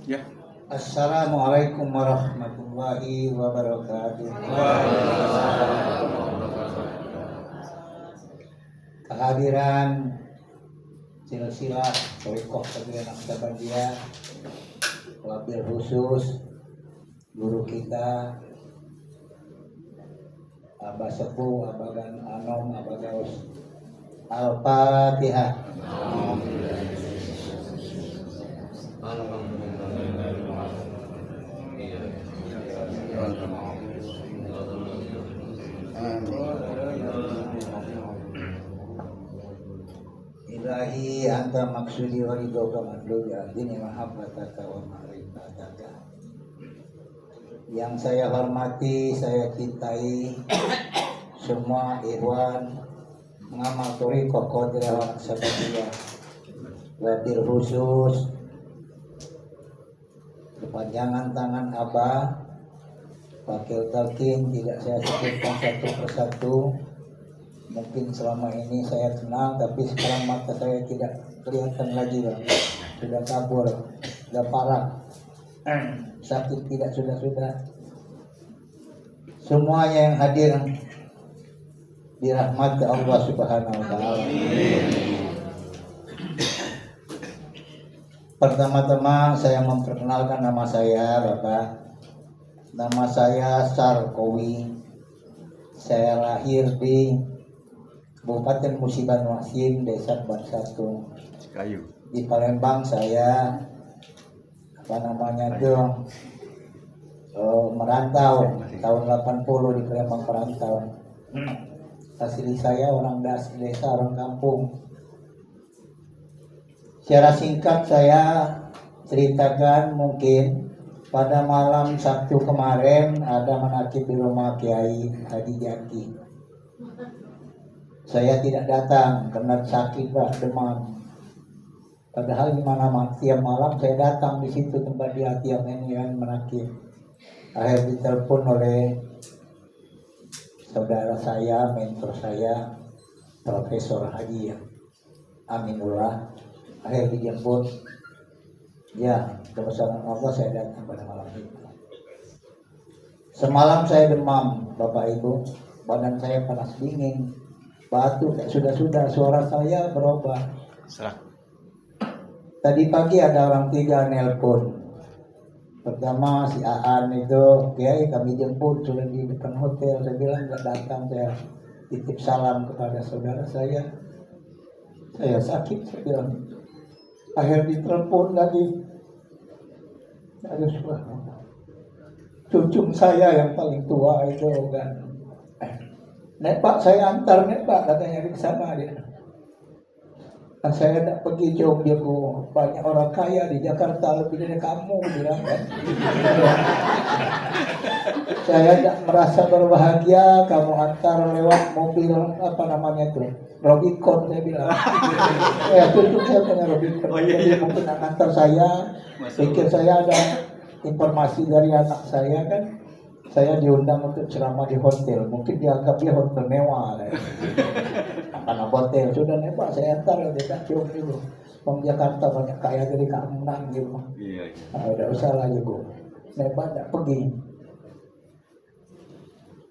Ya. Assalamualaikum warahmatullahi wabarakatuh. Kehadiran silsilah Torikoh Pagirian Aksabandia, wabil khusus guru kita Abah Sepuh, Abah Anom, Abah Gaus. Al-Fatihah. Ilahi anta maksudi wa ridhoka madlubi adini mahabbataka wa ma'rifataka. Yang saya hormati, saya cintai semua ikhwan mengamal Torikoh Pagirian Aksabandia, wabil khusus kepanjangan tangan Abah Wakil Talqin, tidak saya sebutkan satu persatu. Mungkin selama ini saya kenal, tapi sekarang mata saya tidak kelihatan lagi, Bang. Sudah kabur, sudah parah, sakit tidak sudah. Semuanya yang hadir dirahmati Allah Subhanahu wa Ta'ala. Pertama-tama saya memperkenalkan nama saya, Bapak. Nama saya Sarkowi. Saya lahir di Kabupaten Musi Banyu, Desa Bansatu. Kayu. Di Palembang saya merantau tahun 80 di Palembang perantau. Asli saya orang desa, orang kampung. Secara singkat saya ceritakan, mungkin pada malam Sabtu kemarin ada menakib di rumah Kiai Haji Jaki. Saya tidak datang karena sakit, Pak, demam. Padahal di mana tiap malam saya datang di situ tempat dia tiap ini yang menakib. Akhirnya ditelepon oleh saudara saya, mentor saya, Profesor Haji Aminullah. Akhirnya dijemput. Ya, kebesaran Allah saya datang pada malam itu. Semalam saya demam, Bapak Ibu. Badan saya panas dingin, batuk, sudah suara saya berubah. Tadi pagi ada orang 3 nelpon. Pertama si Aan itu, Kiai kami jemput sudah di depan hotel. Saya bilang nggak datang, saya titip salam kepada saudara saya. Saya sakit, saya bilang. Akhir ditelepon lagi. Ada suara. Cucu saya yang paling tua itu kan. Nek Pak, saya antar nek Pak, katanya di sana dia. Nah, saya tidak pergi jauh, dia banyak orang kaya di Jakarta lebih dari kamu, bilang kan. Saya tidak merasa berbahagia kamu antar lewat mobil apa namanya itu, Robicon, saya bilang. Ya cucu saya punya Robicon. Jadi mungkin antar saya, pikir saya ada informasi dari anak saya kan. Saya diundang untuk ceramah di hotel, mungkin dianggap dia hotel mewah kan. Karena hotel sudah nembak, saya antar ya, tidak jauh dulu. Orang Jakarta banyak kaya dari keamanan gitu. Iya. Nah, udah usah lagi Bu. Nembak tidak pergi.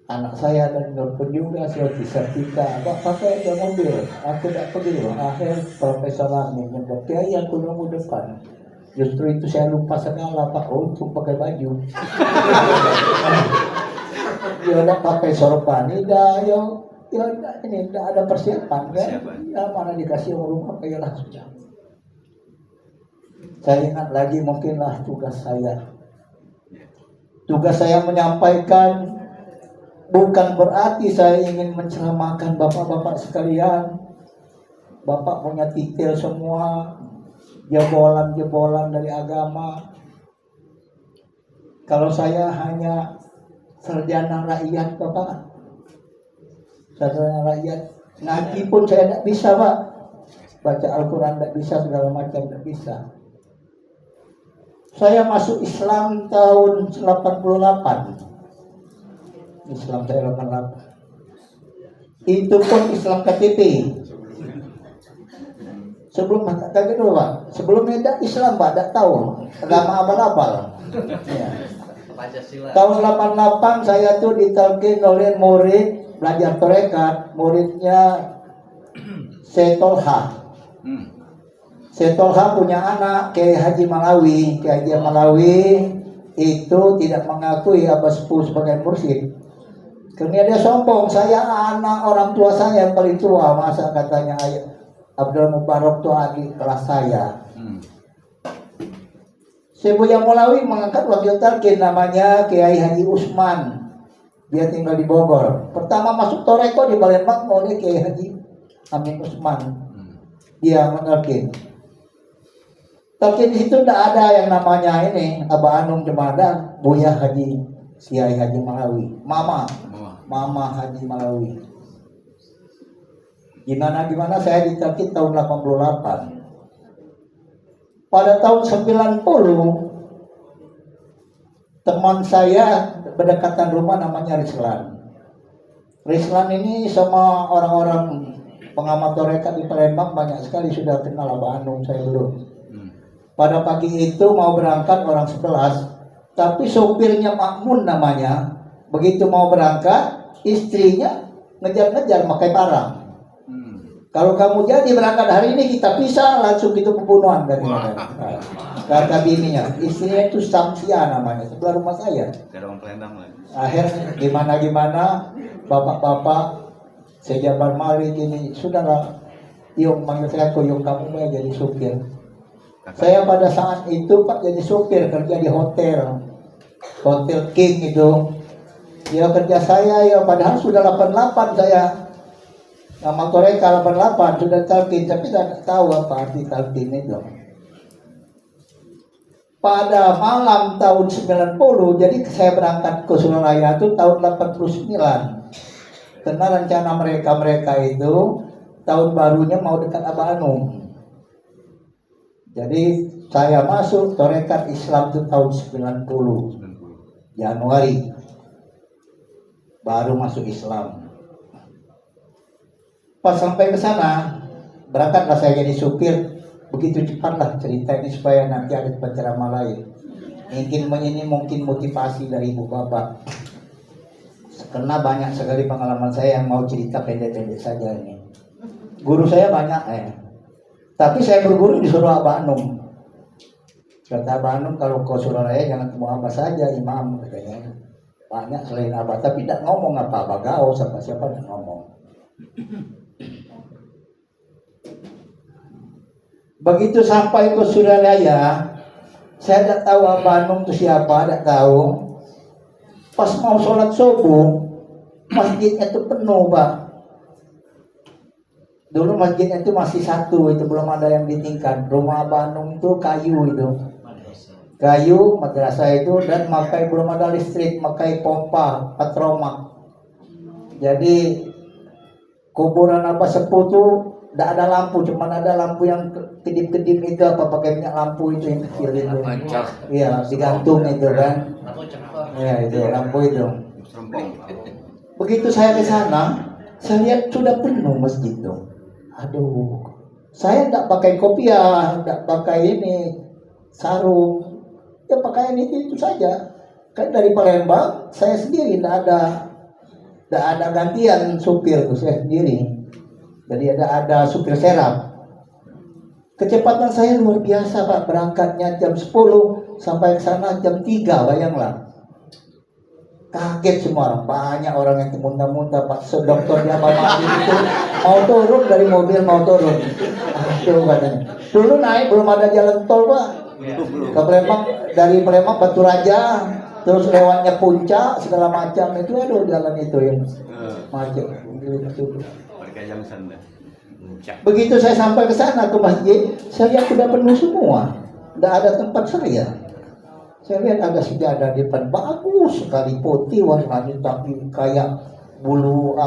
Anak saya dan dokter juga sudah sertifikat. Apa pakai ke mobil? Aku tidak pergi. Akhir Profesor Amin membuat Kiai aku nunggu depan. Justru itu saya lupa segala Pak, untuk pakai baju. Dia udah pakai sorban, ini tidak ada persiapan kan? Ya, mana dikasih rumah kayak sudah. Saya ingat lagi mungkinlah tugas saya. Tugas saya menyampaikan, bukan berarti saya ingin menceramahkan bapak-bapak sekalian. Bapak punya titel semua. Jebolan dari agama. Kalau saya hanya sarjana rakyat, Bapak, sarjana rakyat, ngaji pun saya tidak bisa, Pak. Baca Al-Quran tidak bisa, segala macam tidak bisa. Saya masuk Islam tahun 88. Islam saya 88. Itu pun Islam KTP. Sebelum kaget dulu Pak, sebelumnya ada Islam Pak, tidak tahu agama abal-abal. Ya. Tahun 88 saya tuh ditalkin oleh murid belajar tarekat, muridnya Setolha. Setolha punya anak Kiai Haji Malawi. Kiai Haji Malawi itu tidak mengakui Abah Sepuh sebagai mursyid. Karena dia sombong, saya anak orang tua saya yang paling tua, masa katanya ayah Abdul Mubarak itu adik kelas saya. Sebuya Malawi mengangkat wakil talqin namanya Kiai Haji Usman. Dia tinggal di Bogor. Pertama masuk Toreko di Palembang oleh Kiai Haji Amin Usman. Dia mentalqin. Talqin di situ tidak ada yang namanya ini Abah Anung, cuma ada Buya Haji Kiai Haji Malawi. Mama Haji Malawi. Gimana saya ditalqin tahun 88. Pada tahun 90 teman saya berdekatan rumah namanya Rislan. Rislan ini sama orang-orang pengamat tarekat di Palembang banyak sekali sudah kenal Abah Anung, saya belum. Pada pagi itu mau berangkat orang 11, tapi sopirnya Makmun namanya. Begitu mau berangkat, istrinya ngejar-ngejar pakai parang. Kalau kamu jadi berangkat hari ini kita pisah, langsung itu pembunuhan dari kata bininya. Istrinya itu Samsia namanya, sebelah rumah saya. Akhirnya gimana bapak-bapak sejabar mari gini, sudahlah, yuk manggil saya yuk kamu mau jadi supir. Saya pada saat itu Pak jadi supir, kerja di hotel King itu. Ya kerja saya ya padahal sudah 88 saya. Nama Toreka 88 sudah talqin, tapi tidak tahu apa arti talqin itu. Pada malam tahun 90, jadi saya berangkat ke Surabaya itu tahun 89. Karena rencana mereka itu tahun barunya mau dekat Abah Anung. Jadi saya masuk Tarekat Islam itu tahun 90 Januari baru masuk Islam. Pas sampai ke sana, berangkatlah saya jadi supir. Begitu cepatlah cerita ini supaya nanti ada penceramah lain. Mungkin motivasi dari ibu bapak. Karena banyak sekali pengalaman saya yang mau cerita pendek-pendek saja ini. Guru saya banyak tapi saya berguru disuruh Abah Anung. Kata Abah Anung kalau ke Surabaya jangan temu Abah saja imam katanya. Banyak selain Abah, tapi tidak ngomong apa-apa gaul siapa-siapa tidak ngomong. Begitu sampai ke Surabaya, saya tidak tahu Abah Anung itu siapa, tidak tahu. Pas mau sholat subuh, masjidnya itu penuh Pak. Dulu masjidnya itu masih satu, itu belum ada yang ditingkat. Rumah Abah Anung itu kayu itu. Kayu, madrasah itu, dan belum ada listrik, pakai pompa, patromak. Jadi kuburan Abah Sepuh itu tidak ada lampu, cuma ada lampu yang kedip-kedip itu apa pakai minyak lampu itu yang kecil itu. Iya, digantung itu kan. Iya itu lampu itu. Begitu saya ke sana, saya lihat sudah penuh masjid itu. Aduh, saya tidak pakai kopiah, tidak pakai ini sarung, ya pakaian itu saja. Kan dari Palembang saya sendiri tidak ada gantian supir, saya sendiri. Jadi ada supir serap. Kecepatan saya luar biasa Pak, berangkatnya jam 10 sampai ke sana jam 3, bayanglah. Kaget semua orang, banyak orang yang muntah-muntah Pak. Dokter di Abah Madi itu mau turun dari mobil, mau turun. Aduh katanya. Dulu naik belum ada jalan tol Pak. Ke Palembang, dari Palembang Batu Raja, terus lewatnya Puncak segala macam itu, aduh jalan itu yang macet. Begitu saya sampai ke sana ke masjid, saya lihat sudah penuh semua, tidak ada tempat saya. Saya lihat ada sejadah di depan bagus sekali, putih warnanya tapi kayak bulu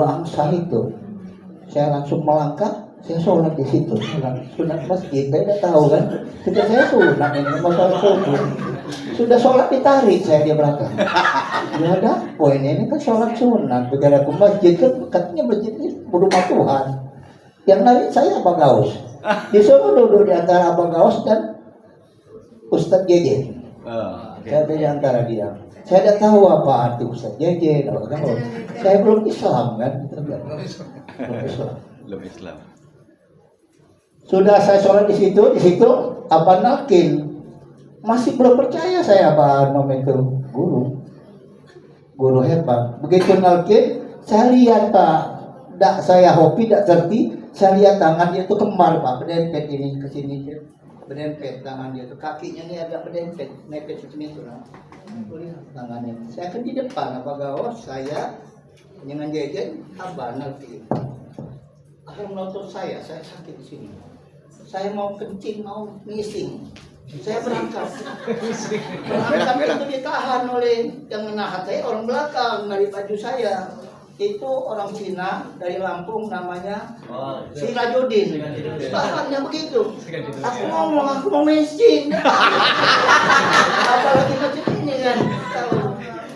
angsa itu. Saya langsung melangkah, saya sholat di situ, sunat masjid. Saya tidak tahu kan, ketika saya sunat ini masalah subuh, sudah sholat ditarik saya di belakang. Ya ada poin ini kan sholat sunat, bicara ke masjid kan katanya masjid ini rumah Tuhan. Yang narik saya Abang Gaus. Disuruh duduk di antara Abang Gaus dan Ustadz JJ. Saya ada di antara dia. Saya tidak tahu apa arti Ustadz JJ. Saya belum Islam kan. Belum Islam. Sudah saya sholat di situ Abang Nakin masih belum percaya saya Abang Nom itu guru hebat. Begitu nalkin, saya lihat Pak, tidak saya hobi, tidak terti, saya lihat tangan dia itu kembar Pak, berdempet ini ke sini, berdempet tangan dia itu, kakinya ini agak berdempet, mepet sini itu lah. Lihat tangannya. Saya kan di depan Abang Gaus, saya dengan jajan Abang nalkin. Akhirnya melotot saya sakit di sini. Saya mau kencing, mau ngising. Saya berangkat itu ditahan oleh yang menahan saya, orang belakang dari baju saya. Itu orang Cina dari Lampung namanya Sirajudin. Tahannya begitu. Aku mau ngising. Apalagi macam ini kan.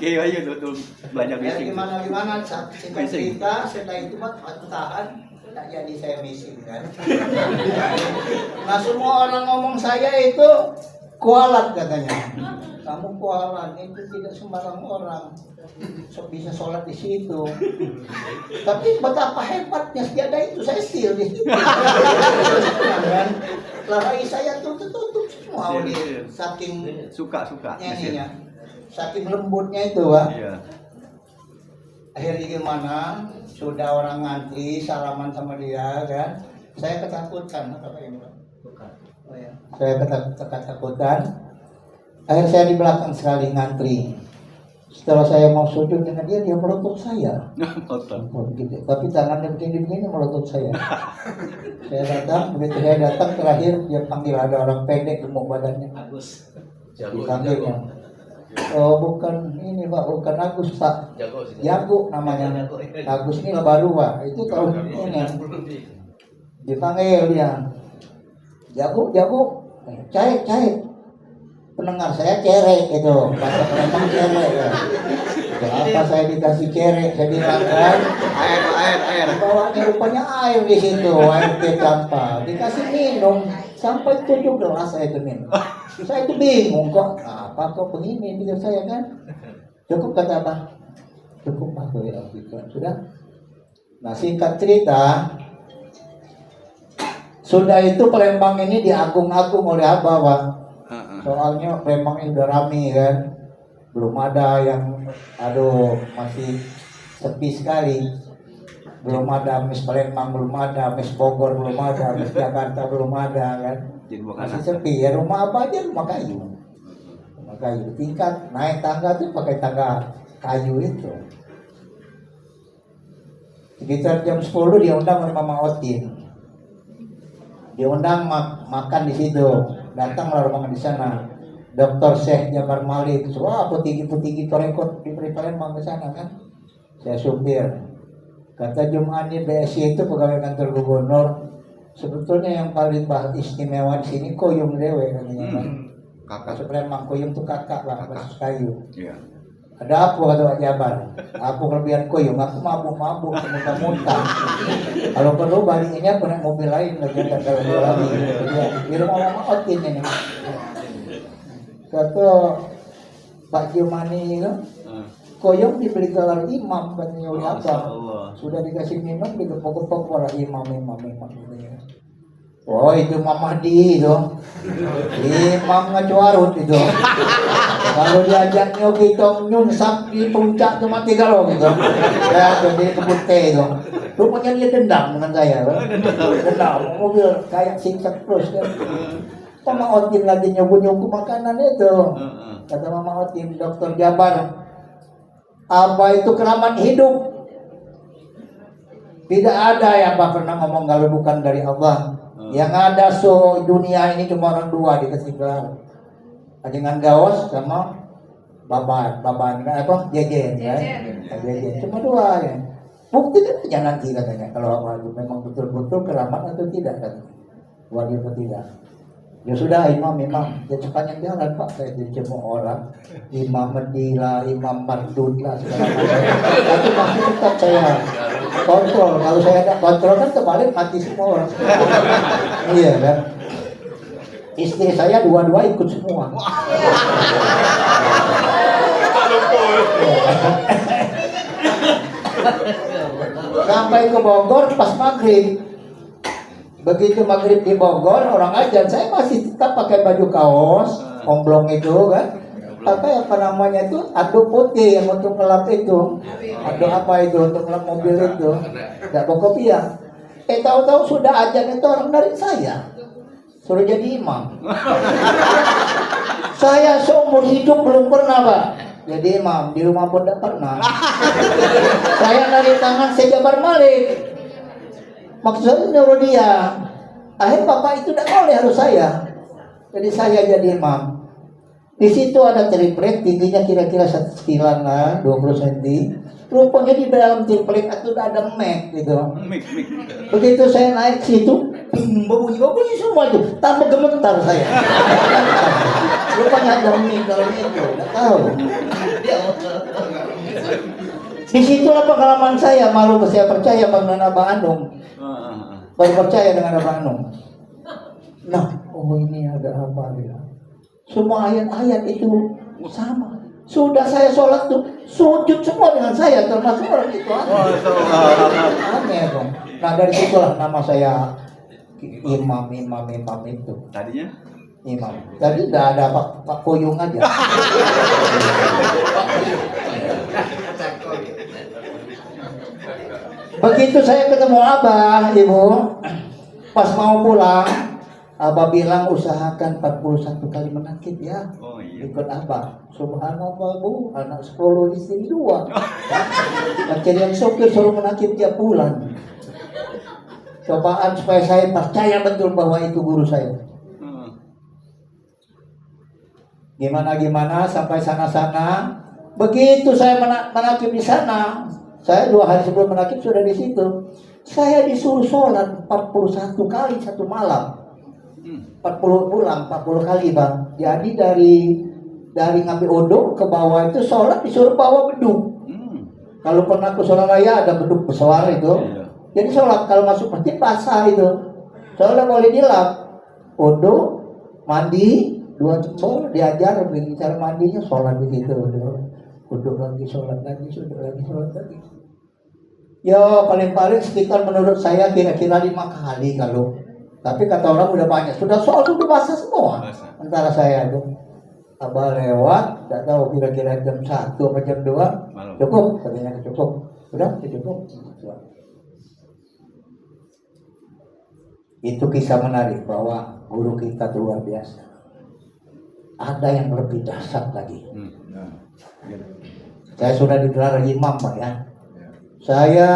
Iya, betul. Banyak ngising. Gimana singkat cerita, setelah itu aku tahan. Tak jadi saya missing kan. Nah semua orang ngomong saya itu kualat katanya. Kamu kualat, itu tidak sembarang orang bisa sholat di situ. Tapi betapa hebatnya tiada itu, saya still di situ. Kan? Larai saya tutup semua oleh saking suka nyanyinya, saking lembutnya itu Pak. Iya. Akhirnya gimana? Sudah orang ngantri salaman sama dia kan, saya ketakutan apa ini Pak? Oh ya. Saya ketakutan. Akhirnya saya di belakang sekali ngantri. Setelah saya mau sujud dengan dia melotot saya. Begitu. Tapi tangannya begini melotot saya. Saya datang terakhir dia panggil, ada orang pendek gemuk badannya. Agus. Dipanggilnya. Oh bukan ini Pak, bukan Agus Pak. Jago namanya. Agus ini baru Pak. Itu tahun ini. Dipanggil dia. Jago. Cair. Pendengar saya cerek itu. Bahasa Palembang cerek ya. Kenapa saya dikasih cerek? Saya bilang kan air. Bawanya rupanya air di situ, air kecampa. Dikasih minum sampai 7 gelas saya itu minum. Saya itu bingung kok, apa kok begini pikir saya kan. Cukup kata Abah. Cukup Pak ya gitu. Sudah. Nah singkat cerita, sudah itu Palembang ini diagung-agung oleh Abah Pak. Soalnya Palembang ini udah rame kan. Belum ada yang masih sepi sekali. Belum ada Miss Palembang, belum ada Miss Bogor, belum ada Miss Jakarta, belum ada kan. Masih sepi ya, rumah apa aja rumah kayu. Rumah kayu tingkat naik tangga tuh pakai tangga kayu itu. Sekitar jam 10 dia undang Mama Otin. Dia undang makan di situ. Datanglah rombongan di sana. Dr. Syekh Jabar Malik, wah petinggi torekot di Palembang ke sana kan. Saya supir. Kata Jum'ani BSI itu pegawai kantor gubernur. Sebetulnya yang paling istimewa di sini koyum dewe katanya kan. Kakak Palembang koyum itu kakak Pak, basis kayu. Iya. Ada apa kata Pak Jabar? Aku kelebihan koyum, aku mabuk muntah-muntah. Kalau perlu baliknya punya mobil lain lagi kalau lagi. Di rumah Mama Otin ini. Kata Pak Jum'ani itu koyong dibeli gelar imam katanya oleh apa? Sudah dikasih minum digepok-gepok para imam gitu. Oh itu Imam Mahdi itu. Imam ngacuarut itu. Kalau diajak nyogi tong nyunsap di puncak cuma 3 loh gitu. Ya jadi kebun teh itu. Rupanya dia dendam dengan saya. Dendam mobil kayak singkat terus kan. Mama Otin lagi nyobu makanan itu. Kata Mama Otin, Dokter Jabar, apa itu keramat hidup? Tidak ada yang pernah ngomong kalau bukan dari Allah. Yang ada dunia ini cuma orang 2 dikasih gelar. Dengan Gaos sama Baban apa? Jejen ya. Jejen cuma 2 ya. Buktikan aja nanti katanya kalau apa itu memang betul-betul keramat atau tidak kan. Wali atau tidak. Ya sudah imam, ya sepanjang jalan Pak saya dijemuk orang, imam Medila, imam Mardud lah segala macam. Tapi masih tetap saya kontrol. Kalau saya ada kontrol kan kemarin mati semua orang. Iya kan. Istri saya dua-dua ikut semua. Sampai ke Bogor pas maghrib. Begitu maghrib di Bogor, orang ajan, saya masih tetap pakai baju kaos, omblong itu kan. Pakai apa namanya itu, aduk putih yang untuk ngelap itu. Aduk apa itu, untuk ngelap mobil itu. Tidak bawa kopiah. Tahu-tahu sudah ajan itu orang dari saya. Suruh jadi imam. Saya seumur hidup belum pernah Pak jadi imam, di rumah pun tidak pernah. Saya dari tangan saya jabar malik. Maksudnya nyuruh dia. Akhirnya bapak itu tidak boleh harus saya. Jadi saya jadi imam. Di situ ada triplek tingginya kira-kira 1 sekilan lah, 20 cm. Rupanya di dalam triplek itu ada mic gitu. Begitu saya naik situ, bunyi semua itu. Tambah gemetar saya. Rupanya ada mic dalam itu, tidak tahu. Di situlah pengalaman saya, malu saya percaya dengan Abah Anung. Baru percaya dengan Abah Anung. Nah, oh ini ada apa ya? Semua ayat-ayat itu sama. Sudah saya sholat tuh sujud semua dengan saya, termasuk orang itu. Aneh dong. Nah dari situlah nama saya imam itu. Tadinya? Imam. Tadi udah ada Pak Koyung aja. Begitu saya ketemu Abah, Ibu, pas mau pulang, Abah bilang usahakan 41 kali menakib ya. Oh iya. Ikut Abah. Subhanallah Bu, anak 10 istri 2. Akhirnya sopir suruh menakib tiap bulan. Cobaan supaya saya percaya betul bahwa itu guru saya. Gimana sampai sana-sana. Begitu saya menakib di sana, saya 2 hari sebelum menakib sudah di situ. Saya disuruh sholat 41 kali satu malam. 40 pulang, 40 kali Bang. Jadi dari ngambil odok ke bawah itu sholat disuruh bawa beduk. Kalau pernah ke sholat raya ada beduk besar itu. Jadi sholat kalau masuk masjid basah itu. Sholat boleh dilap. Odok, mandi, 2 jempol, diajar begini cara mandinya, sholat di situ. Duduk lagi, sholat lagi, sholat lagi. Ya paling-paling sekitar menurut saya kira-kira 5 kali kalau. Tapi kata orang udah banyak. Sudah soal itu basah semua. Antara saya itu. Abah lewat, tidak tahu kira-kira jam 1 atau jam 2. Cukup, katanya cukup. Sudah, cukup. Itu kisah menarik bahwa guru kita itu luar biasa. Ada yang lebih dahsyat lagi. Saya sudah digelar imam Pak ya. Saya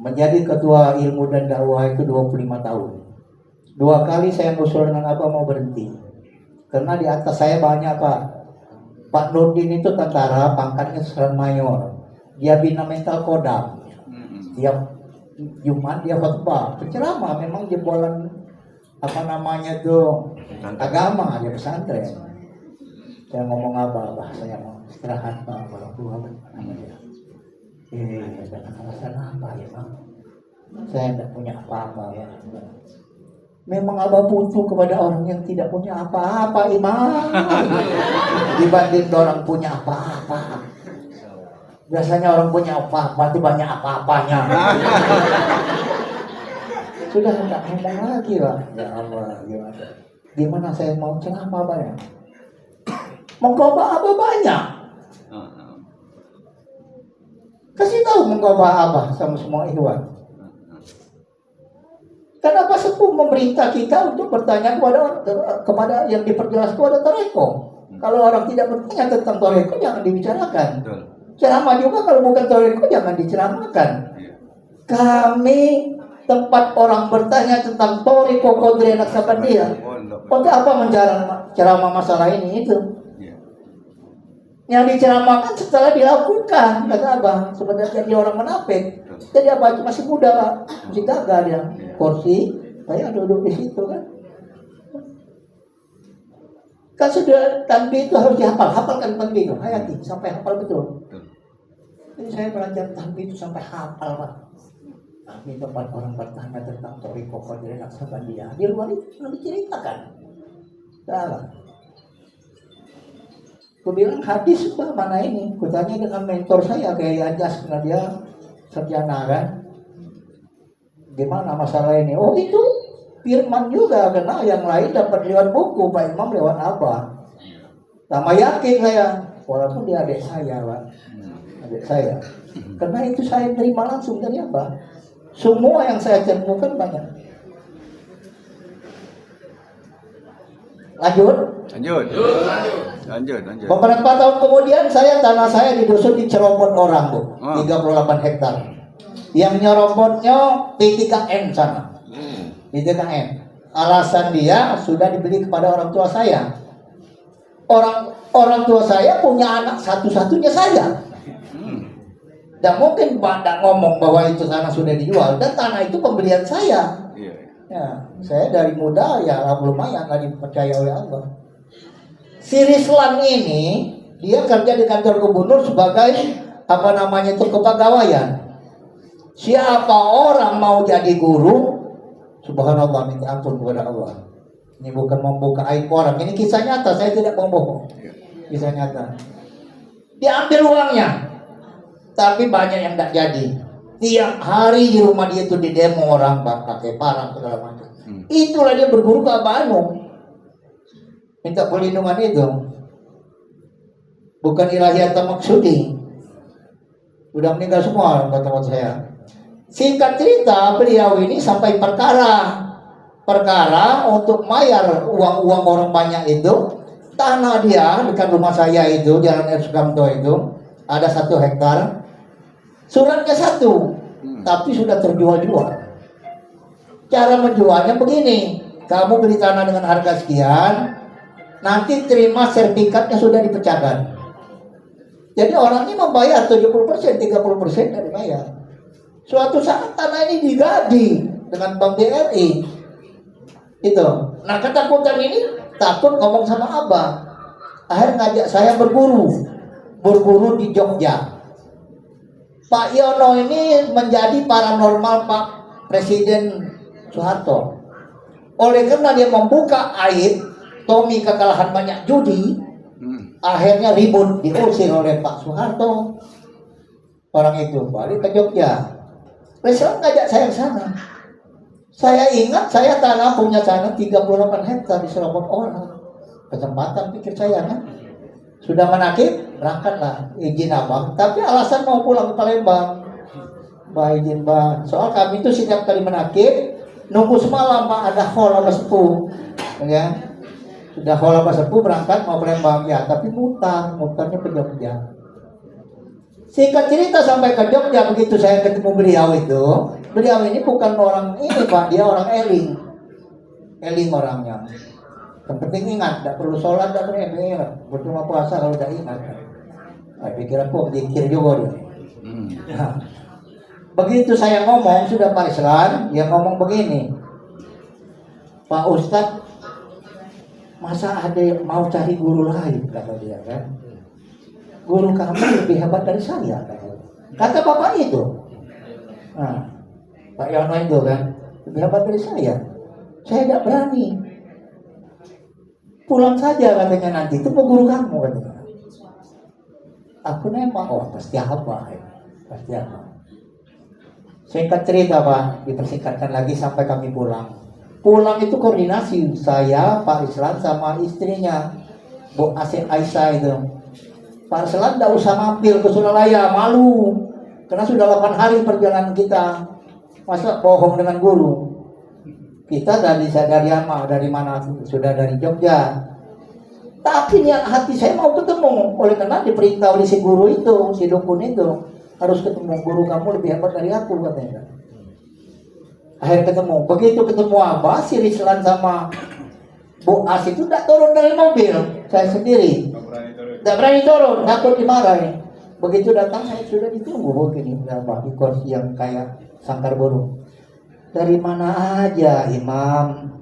menjadi ketua ilmu dan dakwah itu 25 tahun. 2 kali saya ngusul dengan Abah mau berhenti. Karena di atas saya banyak Pak. Pak Nurdin itu tentara, pangkatnya sekarang mayor. Dia bina mental Kodam. Tiap Jumat dia khotbah. Penceramah memang jebolan apa namanya tuh agama, dia pesantren. Saya ngomong Abah saya mau istirahat Pak, orang tua namanya. Dengan alasan apa ya Bang? Saya tidak punya apa-apa ya. Memang Abah butuh kepada orang yang tidak punya apa-apa Imam. Dibanding orang punya apa-apa. Biasanya orang punya apa-apa itu banyak apa-apanya. Sudah tidak ngomong lagi Pak. Ya Allah gimana saya mau ceramah Pak ya? Mengkhotbah Abah banyak. Kasih tahu mengkhotbah Abah sama semua ikhwan. Kenapa sepuh memerintah kita untuk bertanya kepada yang diperjelas kepada toreko? Kalau orang tidak bertanya tentang toreko jangan dibicarakan. Ceramah juga kalau bukan toreko jangan diceramahkan. Kami tempat orang bertanya tentang toreko Qadri Naqsabandiyah. Untuk apa menceramah masalah ini itu? Yang diceramahkan setelah dilakukan, kata Abah, sebenarnya jadi orang munafik. Jadi Abah itu masih muda Pak, masih gagal dia. Kursi, saya duduk di situ kan. Kan sudah tanbih itu harus dihafal, hafalkan tanbih itu, hayati sampai hafal betul. Jadi saya belajar tanbih itu sampai hafal Pak. Tanbih itu 4 orang bertanya tentang Toriko Qadir Naqsabandiyah. Di luar itu sudah diceritakan. Salah. Aku bilang hadis Pak, mana ini? Kutanya dengan mentor saya kayak Anjas, karena dia sarjana kan. Gimana masalah ini? Oh itu firman juga, karena yang lain dapat lewat buku, Pak Imam lewat apa? Sama yakin saya, walaupun dia adik saya Pak, adik saya. Karena itu saya terima langsung dari apa? Semua yang saya temukan banyak. Lanjut. Beberapa tahun kemudian tanah saya di dusun dicerobot orang Bu, 38 hektar. Yang nyerobotnya P3N sana. P3N. Alasan dia sudah dibeli kepada orang tua saya. Orang tua saya punya anak satu-satunya saya. Dan mungkin Pak tidak ngomong bahwa itu tanah sudah dijual, dan tanah itu pembelian saya. Ya, saya dari muda ya lumayan lagi dipercaya oleh Allah. Si Rislan ini dia kerja di kantor gubernur sebagai kepegawaian. Siapa orang mau jadi guru, subhanallah, minta ampun kepada Allah. Ini bukan membuka aib orang, ini kisah nyata, saya tidak bohong. Kisah nyata. Diambil uangnya, tapi banyak yang tidak jadi. Tiap hari di rumah dia itu didemo orang, pakai parang segala macam. Itulah dia berguru ke Abah Anu, minta perlindungan itu. Bukan ilahiyat maksudi. Udah meninggal semua teman-teman saya. Singkat cerita, beliau ini sampai perkara untuk bayar uang orang banyak itu. Tanah dia dekat rumah saya itu, Jalan R. Sukamto itu, ada 1 hektar. Suratnya 1, tapi sudah terjual-jual. Cara menjualnya begini, kamu beli tanah dengan harga sekian, nanti terima sertifikatnya sudah dipecahkan. Jadi orang ini membayar 70%, 30% dari bayar. Suatu saat tanah ini digadi dengan Bank BRI. Itu. Nah ketakutan ini, takut ngomong sama Abah. Akhirnya ngajak saya berguru di Jogja. Pak Yono ini menjadi paranormal Pak Presiden Soeharto. Oleh karena dia membuka aib Tommy kekalahan banyak judi, akhirnya ribut, diusir oleh Pak Soeharto. Orang itu balik ke Jogja. Presiden ngajak saya ke sana. Saya ingat saya tanah punya tanah 38 hektar diserobot orang. Kesempatan pikir saya kan. Sudah menakib, berangkatlah, izin abang. Tapi alasan mau pulang ke Palembang. Bah izin bang. Soal kami itu setiap kali menakib, nunggu semalam Pak, ada hall apa sepuh. Ya. Sudah hall apa sepuh, berangkat mau Palembang. Ya, tapi mutarnya ke Jogja. Singkat cerita sampai ke Jogja, begitu saya ketemu beliau itu. Beliau ini bukan orang ini Pak, dia orang Eling. Eling orangnya. Yang penting ingat, tidak perlu sholat, tidak perlu ingat. Bercuma puasa kalau tidak ingat. Saya pikir aku zikir juga dia. Nah, begitu saya ngomong, sudah Pak Islan, dia ngomong begini. Pak Ustadz, masa ada yang mau cari guru lain, kata dia kan. Guru kamu lebih hebat dari saya, kata bapak itu. Nah, Pak Yono itu kan, lebih hebat dari saya. Saya tidak berani. Pulang saja katanya, nanti itu guru kamu katanya. Aku nembak, pasti apa? Pasti apa? Singkat cerita Pak, dipersingkatkan lagi sampai kami pulang. Pulang itu koordinasi saya, Pak Islan sama istrinya, Bu Aisyah itu. Pak Islan tidak usah mampir ke Suralaya, malu. Karena sudah 8 hari perjalanan kita. Masa bohong dengan guru? Kita dari mana? Sudah dari Jogja. Tapi niat hati saya mau ketemu. Oleh karena diperintah oleh si guru itu, si dukun itu, harus ketemu. Guru kamu lebih hebat dari aku katanya. Akhirnya ketemu. Begitu ketemu Abah, si Rislan sama Bu As itu tidak turun dari mobil. Saya sendiri. Tidak berani turun, takut dimarahin. Begitu datang saya sudah ditunggu begini, Abah di kursi yang kayak sangkar burung. Dari mana aja Imam?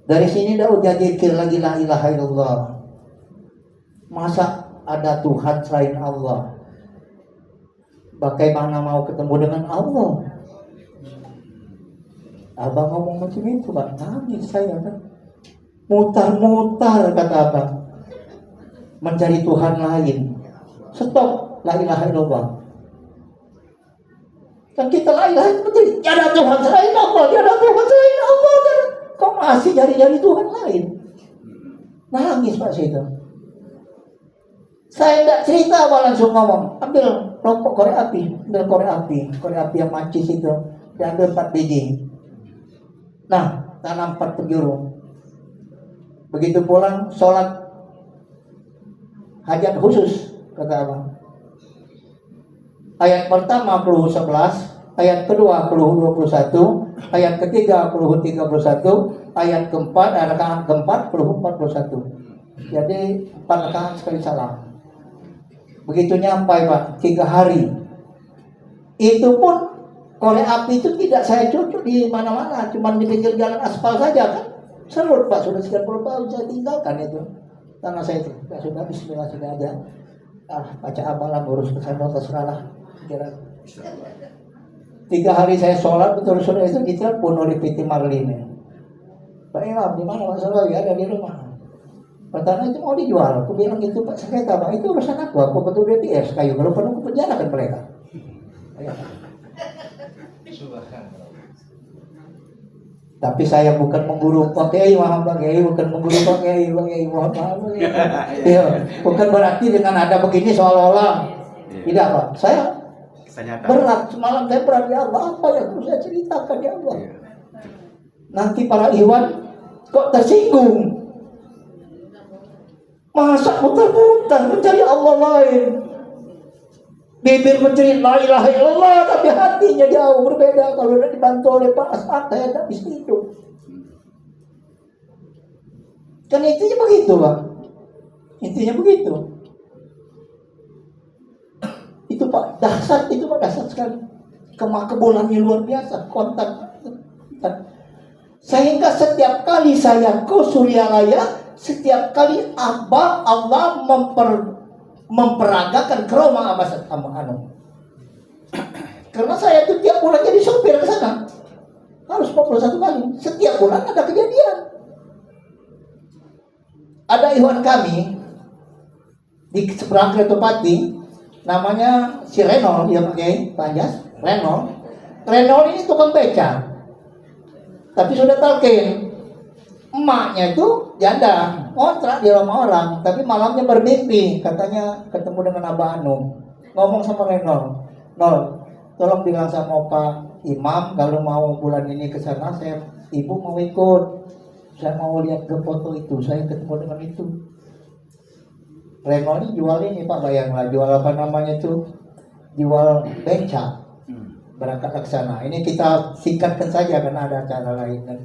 Dari sini Daud zikir lagi la ilaha illallah. Masa ada Tuhan selain Allah? Bagaimana mau ketemu dengan Allah? Abang ngomong macam itu, Pak. Nangis saya kan. Mutar-mutar kata abang. Mencari Tuhan lain. Stop, la ilaha illallah. Kan kita la ilaha illallah, tiada Tuhan selain Allah, tiada Tuhan selain Allah. Kok masih cari-cari Tuhan lain? Nangis Pak situ. Saya tidak cerita apa, langsung ngomong, ambil rokok korek api, korek api yang macis itu, diambil 4 biji. Nah, tanam 4 penjuru. Begitu pulang, sholat hajat khusus, kata abang. Ayat pertama Keluh 11, ayat kedua Keluh 21, ayat ketiga Keluh 31, ayat keempat, rakaat keempat Keluh 41. Jadi 4 rakaat sekali salam. Begitu nyampai Pak, 3 hari. Itu pun korek api itu tidak saya cucuk di mana-mana, cuma di pinggir jalan aspal saja kan. Serut Pak, sudah 30 tahun saya tinggalkan itu. Tanah saya itu, ya sudah bismillah sudah aja. Baca amalan urus kesana terserahlah. 3 hari saya sholat betul-betul itu ditelepon oleh PT Marlina. Pak Imam, di mana Pak Salawi? Ada di rumah. Pertanyaan itu mau dijual. Aku bilang itu Pak Sekretari, Pak itu urusan aku betul DPS kayu. Kalau perlu aku penjarakan mereka. Ayo. Tapi saya bukan mengguru Pak Kiai, Pak Kiai, bukan mengguru Pak Kiai, mohon maaf. Ya, bukan berarti dengan ada begini seolah-olah tidak Pak. Saya berat, semalam saya berat ya Allah, apa yang harus saya ceritakan ya Allah. Nanti para ikhwan kok tersinggung. Masa muter-muter mencari Allah lain. Bibir mencari la ilaha illallah, tapi hatinya jauh berbeda. Kalau sudah dibantu oleh Pak Asad, saya tak bisa hidup. Kan intinya begitu Pak. Intinya begitu. Itu Pak, dahsyat itu Pak, dahsyat sekali. Kemakbulannya luar biasa, kontak. Sehingga setiap kali saya ke Suryalaya, setiap kali Allah memperagakan ke rumah Abbas Anu. Karena saya itu tiap bulan jadi sopir ke sana. Harus 41 kali. Setiap bulan ada kejadian. Ada ikhwan kami di seberang Kertopati, namanya si Renol, ya pakai Panjas, Renol. Renol ini tukang beca. Tapi sudah talqin. Emaknya itu janda, kontrak di rumah orang, tapi malamnya bermimpi, katanya ketemu dengan Abah Anum. Ngomong sama Renol, Nol, tolong bilang sama Pak Imam kalau mau bulan ini ke sana, ibu mau ikut. Saya mau lihat ke foto itu, saya ketemu dengan itu. Renol ini jual ini Pak, bayanglah, jual apa namanya itu? Jual beca. Berangkat ke sana. Ini kita singkatkan saja karena ada acara lain kan.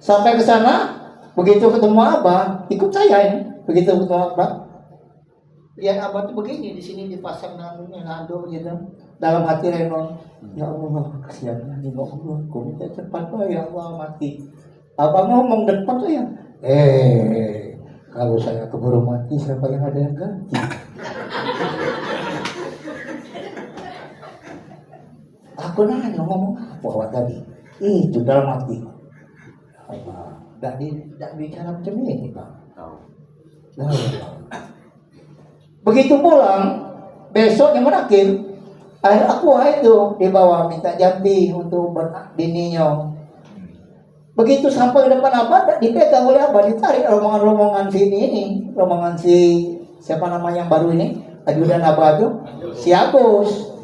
Sampai ke sana, begitu ketemu Abah, ikut saya ini. Begitu ketemu Abah, lihat Abah itu begini, di sini dipasang nado gitu. Dalam hati Renol, ya Allah, kasihan ini Allah, aku minta cepat ya Allah mati. Abah ngomong depan saya, kalau saya keburu mati, siapa yang ada yang ganti? Aku nanya ngomong apa tadi? Itu dalam hati. Tidak bicara macam ini Pak. Begitu pulang, besoknya merakir. Akhir aku itu dibawa minta jambi untuk bininya. Begitu sampai ke depan Abah, dipegang oleh Abah, ditarik rombongan-rombongan sini ini, rombongan si siapa namanya yang baru ini, ajudan Abah itu, si Agus.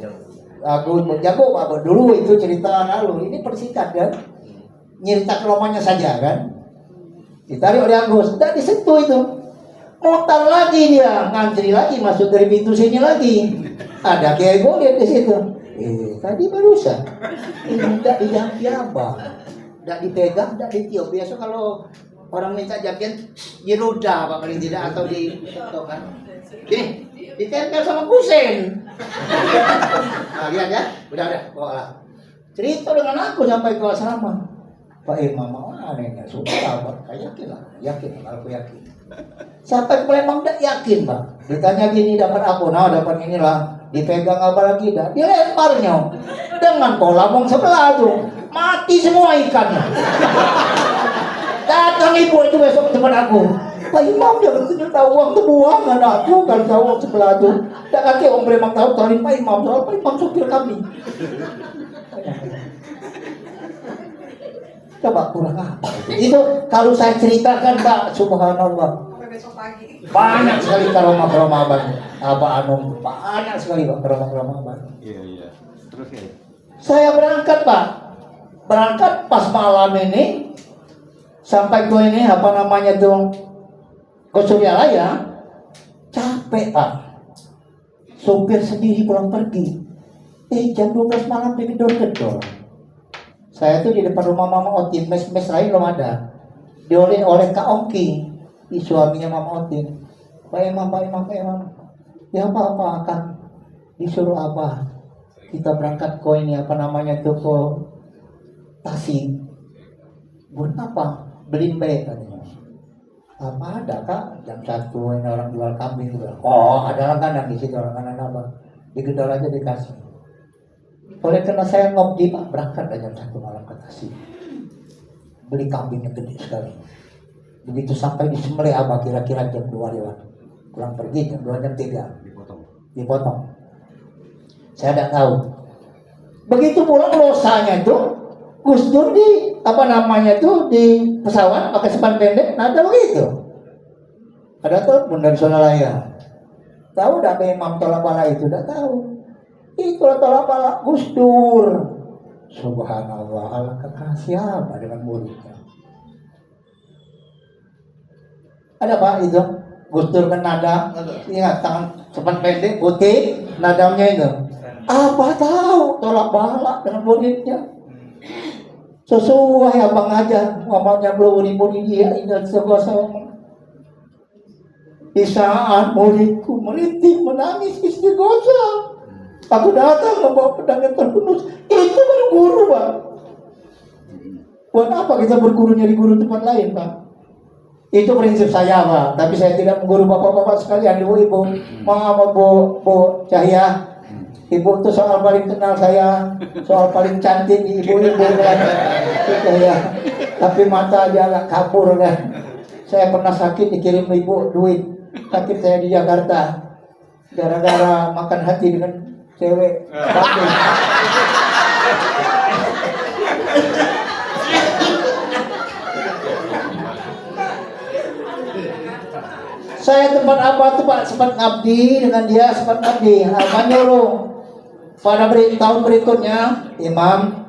Agus jago Abah dulu itu cerita lalu. Ini persingkat kan, nyerita ke rombongannya saja kan. Ditarik oleh Agus, tidak disentuh itu. Mutar lagi dia, ngantri lagi, masuk dari pintu sini lagi. Ada Kiai Boleh di situ. Tadi barusan. Ini tidak dijampi Abah. Tidak dipegang, tidak ditiup. Biasa kalau orang minta jampian, diroda Pak paling tidak atau kan. Gini, ditempel sama kusen. Nah, lihat ya, udah, bawa lah. Cerita dengan aku sampai ke asrama. Pak Imam mau anehnya suka Pak, yakin lah, aku yakin. Sampai ke Palembang tidak yakin Pak. Ditanya gini dapat apa? Nah dapat inilah. Dipegang apa lagi dah? Dilemparnya dengan kolamong sebelah tuh mati semua ikannya. Datang ibu itu besok ke tempat aku. Pak Imam jangan ternyata uang tuh buang anakku kalau tahu uang sebelah tuh. Tak kaki orang Palembang tahu tahu Pak Imam soal Pak Imam supir kami. Coba kurang apa itu kalau saya ceritakan Pak, subhanallah banyak sekali karomah abang apa banyak sekali Pak karomah abang. Iya terus ya saya berangkat Pak, berangkat pas malam ini sampai ke ini apa namanya tuh ke Suryalaya capek Pak, supir sendiri pulang pergi jam 12 malam digedor-gedor. Saya tuh di depan rumah Mama Otin, mes lain belum ada. Dioleh oleh Kak Ongki, suaminya Mama Otin. Pak Imam. Ya apa akan disuruh apa? Kita berangkat ke ini apa namanya tuh ke Tasik. Buat apa? Beli baik katanya. Apa ada Kak? Jam 1 ini orang jual kambing juga. Oh ada langganan di situ langganan apa? Digedor aja dikasih. Oleh karena saya ngobdi Pak, berangkat jam 1 malam ke Tasik. Beli kambingnya gede sekali. Begitu sampai di Semele Abah kira-kira jam 2 lewat. Pulang pergi jam 2 jam 3. Dipotong. Saya tidak tahu. Begitu pulang losanya itu Gus Dur di apa namanya itu di pesawat pakai sepan pendek, nada begitu. Ada tuh Bunda Suryalaya. Tahu dah Imam tolak bala itu? Tidak tahu. Itu tolak bala Gus Dur. Subhanallah, Allah kekasih apa dengan muridnya. Ada Pak itu Gus Dur kan nada, ingat tangan sepan pendek putih, nadanya itu. Apa tahu tolak bala dengan muridnya. Sesuai abang aja, ngomongnya belum murid dia ingat sebuah sama. Di saat muridku meriting menangis istighosah. Aku datang membawa pedang yang terhunus. Itu baru guru Pak. Buat apa kita bergurunya di guru tempat lain Pak? Itu prinsip saya Pak. Tapi saya tidak mengguru bapak-bapak sekalian, ibu-ibu. Maaf Bu Cahya. Ibu itu soal paling kenal saya, soal paling cantik di ibu-ibu kan. Saya. Tapi mata dia agak kabur kan. Saya pernah sakit dikirim ibu duit. Sakit saya di Jakarta. Gara-gara makan hati dengan cewek. Saya tempat apa tuh Pak? Sempat ngabdi dengan dia, sempat ngabdi. Menyuruh pada tahun berikutnya, Imam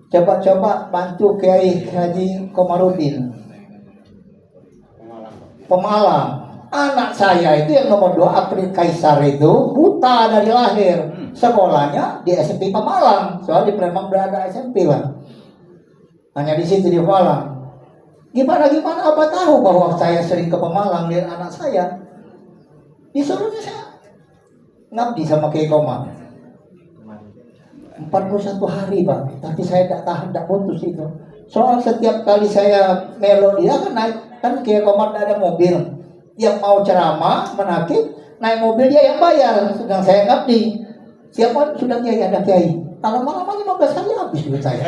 coba bantu Kiai Haji Komarudin Pemalang. Anak saya itu yang nomor 2 April Kaisar itu buta dari lahir. Sekolahnya di SMP Pemalang. Soal di Palembang berada SMP lah. Hanya di situ di Pemalang. Gimana apa tahu bahwa saya sering ke Pemalang lihat anak saya. Disuruhnya saya ngabdi sama Kiai Komar. 41 hari Pak. Tapi saya tidak tahan, tidak putus itu. Soal setiap kali saya melo dia kan naik, kan Kiai Komar tidak ada mobil. Tiap mau ceramah, menakib, naik mobil dia yang bayar. Sedang saya ngabdi. Siapa sudah Kiai ada Kiai. Kalau malam-malam 15 hari habis duit saya.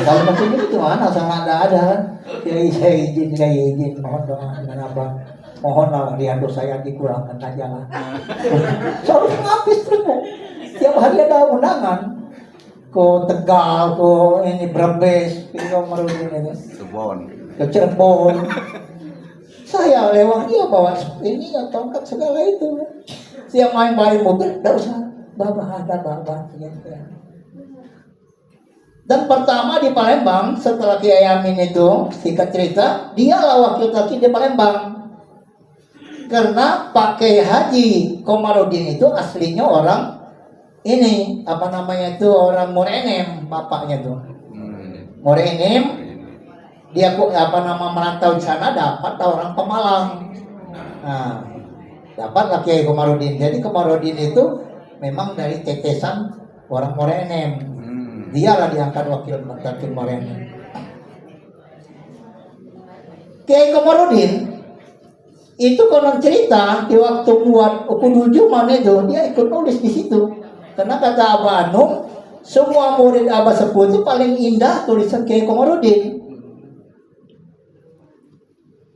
Kalau masih ini gimana sama ada kan? Kiai saya izin, mohon doa dengan apa? Mohonlah riado saya dikurangkan aja lah. Soalnya habis terus. Tiap hari ada undangan. Ke Tegal, ke ini Brebes, ke Cirebon. Saya lewat dia bawa ini tongkat segala itu. Siap main mobil, tidak usah babah. Ya. Dan pertama di Palembang setelah Kiai Amin itu singkat cerita, dialah wakil laki di Palembang. Karena Pak Kiai Haji Komarudin itu aslinya orang ini apa namanya itu orang Morenem, bapaknya tuh. Morenem. Dia apa nama merantau di sana dapat orang Pemalang. Nah, dapatlah Kiai Komarudin. Jadi Komarudin itu memang dari tetesan orang Morenem. Dialah diangkat wakil Morenem. Kiai Komarudin itu konon cerita di waktu buat Ukun Juman itu dia ikut nulis di situ. Karena kata Abah Anung, semua murid Abah Sepuh itu paling indah tulisan Kiai Komarudin.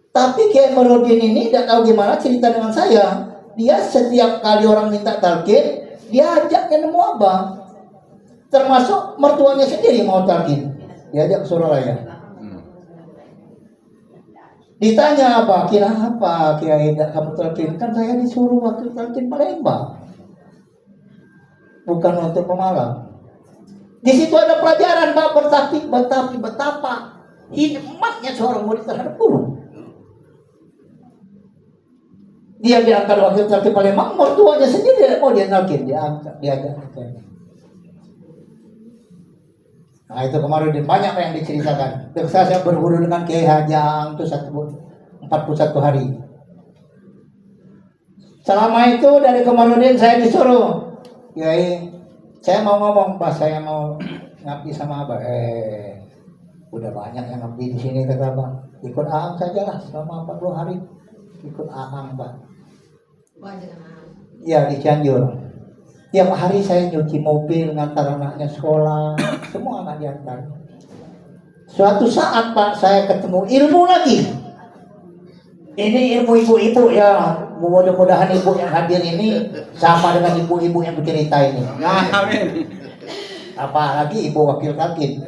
Tapi Kiai Komarudin ini tidak tahu gimana cerita dengan saya. Dia setiap kali orang minta talqin, dia ajaknya nemu Abah. Termasuk mertuanya sendiri mau talqin, diajak ke Suralaya. Ditanya apa, kenapa Kiai tidak kamu talqin? Kan saya disuruh waktu talqin Palembang, bukan untuk Pemalang. Di situ ada pelajaran Pak, betapa hikmatnya seorang murid terhadap guru. Dia diangkat waktu talqin Palembang, mertuanya sendiri tidak mau dia talqin, diajak. Nah itu kemarin banyak yang diceritakan. Terus saya berguru dengan Kiai Hajang itu 41 hari. Selama itu dari Komarudin saya disuruh, Kiai, saya mau ngomong Pak, saya mau ngabdi sama Abah. Udah banyak yang ngabdi di sini kata Abah. Ikut Aang saja lah selama 40 hari. Ikut Aang Pak. Ya di Cianjur. Tiap hari saya nyuci mobil, ngantar anaknya sekolah, semua anak diantar. Suatu saat Pak, saya ketemu ilmu lagi. Ini ilmu ibu-ibu ya. Mudah-mudahan ibu yang hadir ini sama dengan ibu-ibu yang bercerita ini. Nah, amin. Apalagi ibu wakil talqin.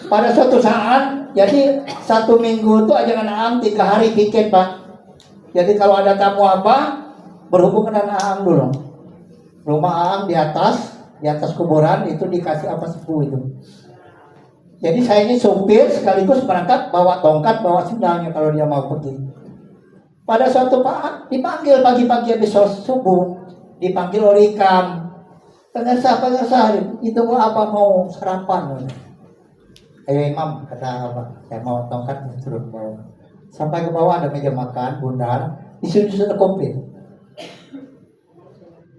Pada suatu saat, jadi 1 minggu itu ajangan Aang 3 hari piket Pak. Jadi kalau ada tamu apa, berhubungan dengan Aang dulu. Rumah Aang di atas kuburan itu dikasih apa sepuh itu. Jadi saya ini supir sekaligus berangkat bawa tongkat, bawa sendalnya kalau dia mau pergi. Pada suatu saat dipanggil pagi-pagi habis subuh, dipanggil oleh Ikam. Pengersa, itu mau apa, mau sarapan? Ayo Imam, kata apa? Saya mau tongkat turun bawah. Sampai ke bawah ada meja makan, bundar, di situ sudah komplit.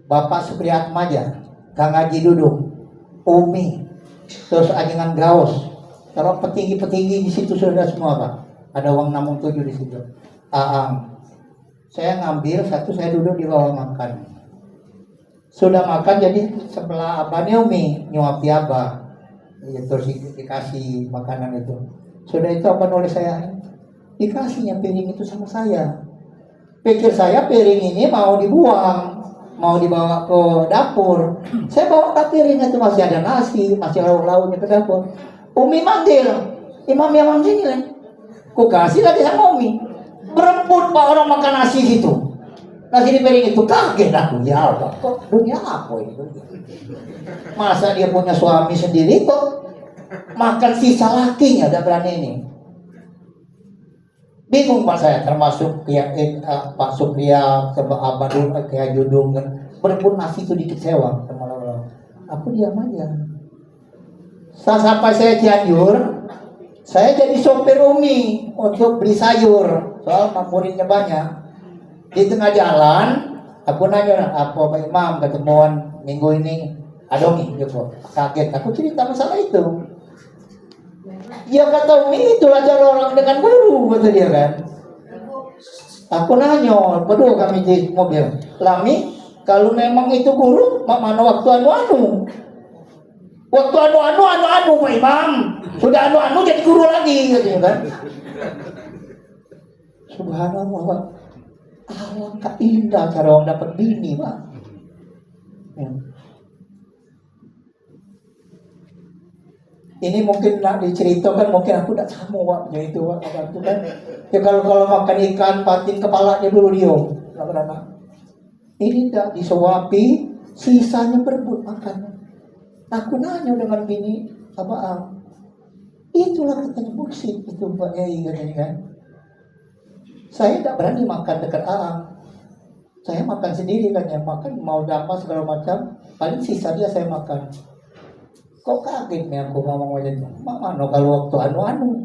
Bapak Supriya Atmaja, Kang Haji duduk, Umi, terus ajengan Gaos, kalau petinggi-petinggi di situ sudah semua Pak. Ada uang 67 di situ. Aang, saya ngambil satu, saya duduk di bawah makan. Sudah makan jadi sebelah Abah Umi nyuapi Abah, terus dikasih makanan itu. Sudah itu apa nulis saya? Dikasihnya piring itu sama saya. Pikir saya piring ini mau dibuang, mau dibawa ke dapur. Saya bawa ke piringnya itu masih ada nasi, masih lauk-lauknya ke dapur. Umi manggil, Imam yang sini lah. Ku kasih lagi sama Umi. Berebut Pak orang makan nasi gitu. Nasi di piring itu kaget aku. Ya Allah, kok dunia apa itu? Masa dia punya suami sendiri kok makan sisa lakinya, ada berani ini. Bingung Pak saya, termasuk Pak Supriya, Abah Dul, kayak Judung kan, berebut nasi itu dikit sewa. Aku diam aja. Sampai saya Cianjur, saya jadi sopir Umi untuk beli sayur, soal muridnya banyak. Di tengah jalan, aku nanya, apa Pak Imam ketemuan minggu ini? Ada Umi, gitu. Kaget, aku cerita masalah itu. Ya kata Umi, itulah cara orang dengan guru, kata dia kan. Aku nanya, berdua kami di mobil, Lami, kalau memang itu guru, mana waktu anu-anu? Waktu anu-anu Pak Imam. Sudah anu-anu jadi guru lagi, katanya kan. Subhanallah Pak. Alangkah indah cara orang dapat bini Pak. Ya. Ini mungkin nak diceritakan, mungkin aku tidak sama Pak, itu Pak, itu kan. Ya kalau makan ikan, patin kepalanya dulu dia, nak. Ini tidak disuapi, sisanya berebut makan. Aku nanya dengan bini, apa itulah katanya bullshit itu Pak Yai katanya kan. Saya tidak berani makan dekat Aang. Saya makan sendiri kan ya, makan mau apa segala macam, paling sisa dia saya makan. Kok kaget nih aku ngomong aja, mana kalau waktu anu-anu?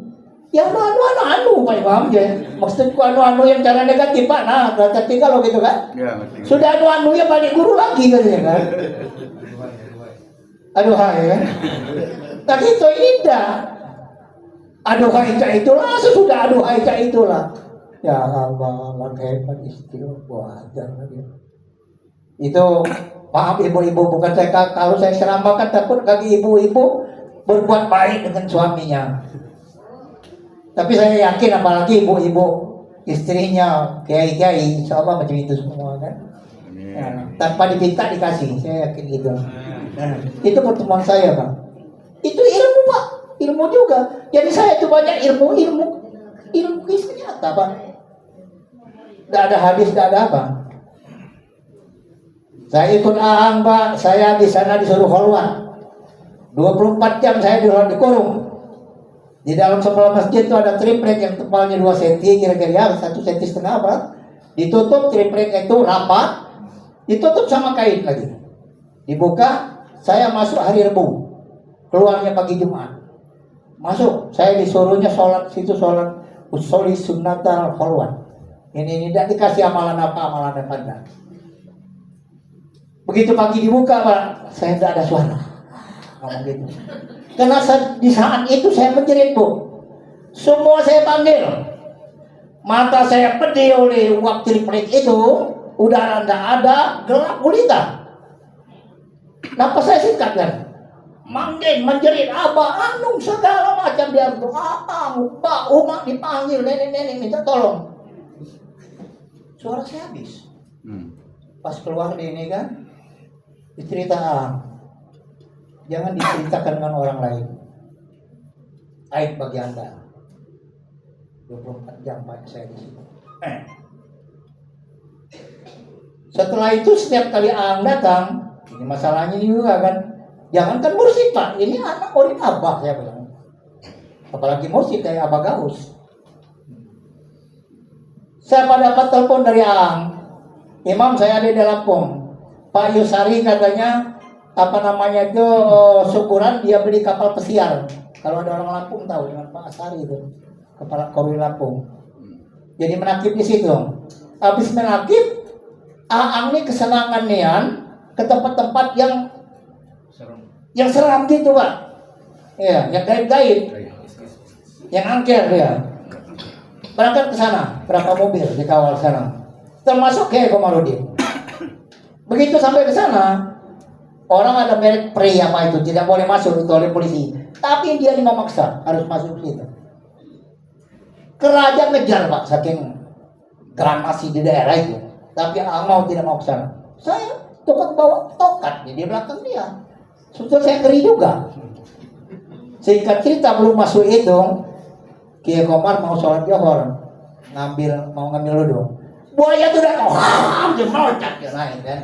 Ya anu Pak Imam ya. Maksudku anu-anu yang cara negatif Pak. Nah, berarti kalau gitu kan. Ya, sudah anu-anu ya balik guru lagi katanya kan. Aduh hai kan. Tapi itu indah. Aduhai cak itulah, sesudah aduhai cak itulah. Ya Allah, hebat istri, wajar lagi. Itu maaf ibu-ibu, bukan saya kalau saya seramakan takut kaki ibu-ibu berbuat baik dengan suaminya. Tapi saya yakin apalagi ibu-ibu istrinya kiai-kiai, insya Allah macam itu semua kan. Ya, tanpa diminta dikasih, saya yakin gitu. Nah, itu pertemuan saya Pak. Itu ilmu Pak, ilmu juga. Jadi saya itu banyak ilmu kisah nyata Pak. Tidak ada hadis, tidak ada apa. Saya ikut Aang Pak, saya di sana disuruh kholwat. 24 jam saya dikurung. Di dalam sebelah masjid itu ada triplek yang tepalnya 2 cm kira-kira 1,5 cm Pak. Ditutup tripleknya itu rapat, ditutup sama kain lagi. Dibuka, saya masuk hari Rabu, keluarnya pagi Jumat. Masuk, saya disuruhnya sholat situ, sholat usoli sunnatal kholwat. Ini tidak dikasih amalan apa enggak. Begitu pagi dibuka Pak, saya tidak ada suara. Ngomong gitu. Karena di saat itu saya menjerit Bu. Semua saya panggil. Mata saya pedih oleh uap triplek itu. Udara tidak ada, gelap gulita. Kenapa saya singkat kan? Manggil, menjerit, abah, anung segala macam dia. Pak, umat dipanggil, nenek-nenek minta tolong. Suara saya habis. Pas keluar ini kan, diceritakan. Jangan diceritakan dengan orang lain. Aib bagi Anda. 24 jam banyak saya di situ. Setelah itu setiap kali Aang datang, ini masalahnya juga kan. Jangankan mursyid Pak, ini anak murid abah saya bilang. Apalagi mursyid kayak Abah Gaus. Saya dapat telepon dari Aang. Imam saya ada di Lampung. Pak Yusari katanya itu syukuran dia beli kapal pesiar. Kalau ada orang Lampung tahu dengan Pak Asari itu, kepala Korwil Lampung. Jadi menakib di situ. Habis menakib, Aang ini kesenangan nian ke tempat-tempat yang seram gitu Pak. Ya, yang gaib-gaib, yang angker dia. Berangkat ke sana, berapa mobil dikawal sana, termasuk Kiai Komarudin. Begitu sampai ke sana, orang ada merek pre apa itu tidak boleh masuk itu oleh polisi. Tapi dia memaksa harus masuk situ. Kerajaan ngejar Pak saking granasi di daerah itu. Tapi mau tidak mau ke sana. Saya tukang bawa tokat di belakang dia. Sebetulnya saya ngeri juga. Singkat cerita belum masuk itu, Kiai Komar mau sholat Johor, mau ngambil wudhu. Buaya itu datang, dia meloncat dia naik kan.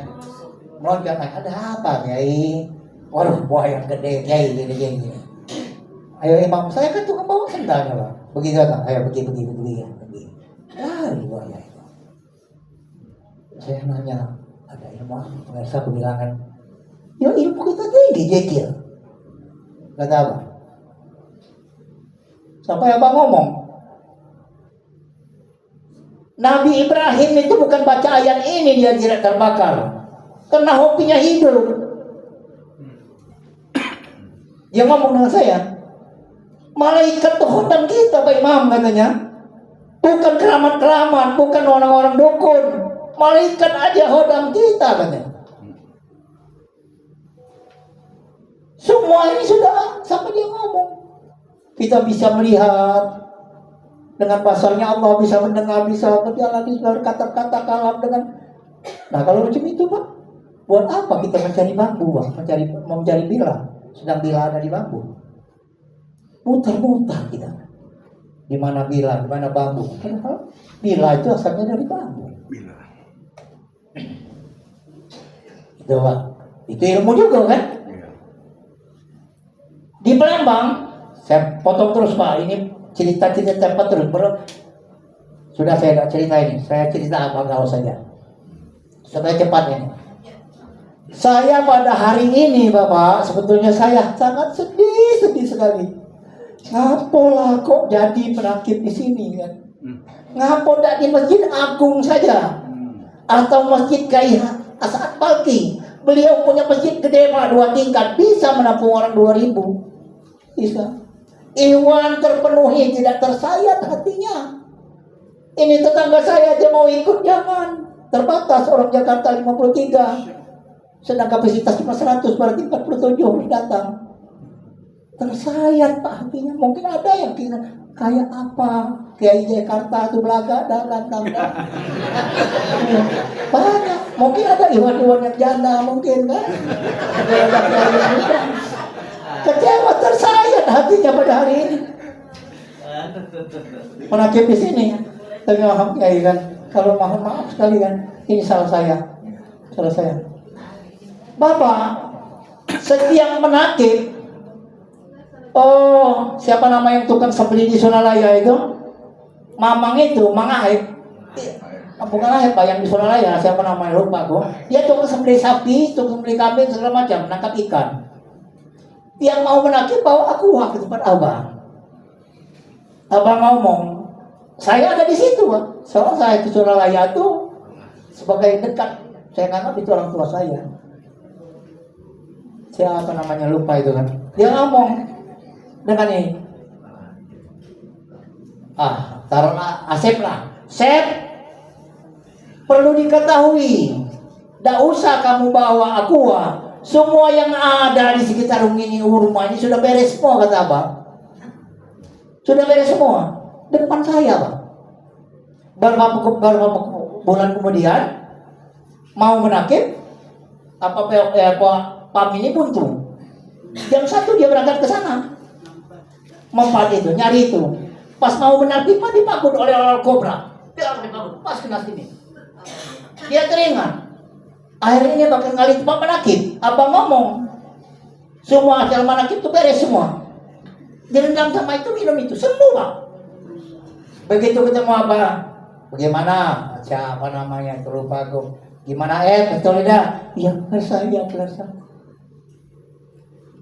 Meloncat naik, ada apa Kiai? Waduh, buaya gede Kiai gini. Ayo imam, saya kan tukang bawa sendalnya Pak. Begitu datang, ayo pergi. Dari buaya itu. Saya nanya, ada ilmu apa? Pemirsa kebilangan, ya ilmu kita tinggi jekil. Kata apa? Sampai Abang ngomong, Nabi Ibrahim itu bukan baca ayat ini dia tidak terbakar, karena hobinya hidup. Dia ngomong dengan saya, malaikat tuh hodam kita Pak Imam katanya, bukan keramat-keramat, bukan orang-orang dukun, malaikat aja hodam kita katanya. Semua ini sudah sampai dia ngomong. Kita bisa melihat dengan basarnya Allah, bisa mendengar, bisa berjalan, bisa berkata-kata kalam dengan. Nah kalau macam itu Pak, buat apa kita mencari bambu Pak? Mencari bila, sedang bila ada di bambu. Mutar-mutar kita. Di mana bila, di mana bambu? Padahal bila itu asalnya dari bambu. Bila. Itu Pak, itu ilmu juga kan? Di Palembang, saya potong terus Pak, ini cerita-cerita cepat terus sudah saya tidak cerita ini, saya cerita apa gaul saja supaya cepat ini. Saya pada hari ini Bapak, sebetulnya saya sangat sedih sekali. Ngapolah kok jadi penakib di sini kan? Ngapo tidak di Masjid Agung saja atau Masjid Kiai As'ad Balki? Beliau punya masjid gede Pak, 2 tingkat, bisa menampung orang 2.000. Bisa. Iwan terpenuhi, tidak tersayat hatinya. Ini tetangga saya aja mau ikut, jangan. Terbatas orang Jakarta 53. Sedang kapasitas cuma 100, berarti 47 harus datang. Tersayat Pak hatinya. Mungkin ada yang kira kayak apa, Kiai Jakarta itu belaga dalam tanda. Banyak. Mungkin ada Iwan-Iwan yang janda, mungkin kan. Ada Kiai juga. Kecewa, tersayat hatinya pada hari ini. Menakib di sini. Tapi maaf Kiai kan, kalau mohon maaf sekali kan, ini salah saya. Bapak setiap menakib, siapa nama yang tukang sembeli di Sunalaya itu? Mamang itu, Mang Aib. Bukan Aib Pak, yang di Sunalaya, siapa namanya lupa aku. Dia tukang sembeli sapi, tukang sembeli kambing segala macam, nangkap ikan. Yang mau menakib bawa aku ke tempat abang. Abang ngomong, saya ada di situ Pak. Soalnya saya ke Suralaya itu sebagai dekat. Saya nganggap itu orang tua saya. Siapa namanya lupa itu kan. Dia ngomong dengan ini. Taruhlah Asep lah. Sep, perlu diketahui, tidak usah kamu bawa aku. Semua yang ada di sekitar rumah ini sudah beres semua, kata abang. Sudah beres semua. Depan saya Pak. Beberapa bulan kemudian mau menakib, Pam ini buntu. Jam 1 dia berangkat ke sana, mempat itu, nyari itu. Pas mau menakib, dipagut oleh orang kobra. Dia dipagut, pas kena sini. Dia teringat. Akhirnya dia bakal ngali tempat menakib. Abang ngomong, semua acara menakib itu beres semua. Direndam sama itu, minum itu, sembuh Pak. Begitu ketemu abang, bagaimana? Siapa namanya? Terlupa aku. Gimana betul tidak? Iya, saya selesai.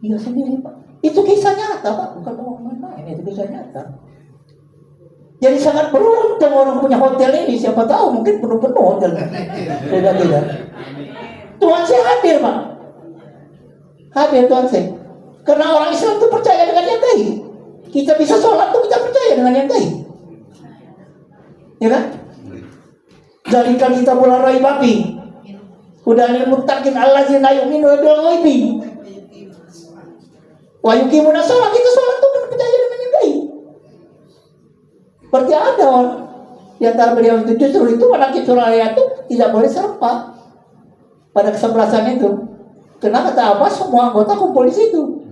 Iya sendiri Pak. Itu kisah nyata Pak, bukan omongan main. Itu kisah nyata. Jadi sangat beruntung orang punya hotel ini. Siapa tahu mungkin penuh-penuh hotelnya. Tidak. Tuhan saya hadir Pak. Hadir Tuhan saya. Karena orang Islam itu percaya dengan yang gaib. Kita bisa sholat itu kita percaya dengan yang gaib. Ya kan? Jadikan kita bulan Raib api. Hudalil muttaqin allazina yu'minuna bil ghaibi. Wa yuqimuna shalah, kita sholat itu percaya dengan yang gaib. Berarti ada orang di antara beliau itu, justru itu menakib Suralaya itu tidak boleh serempak pada kesebelasan itu. Karena kata Abbas semua anggota kumpul di situ.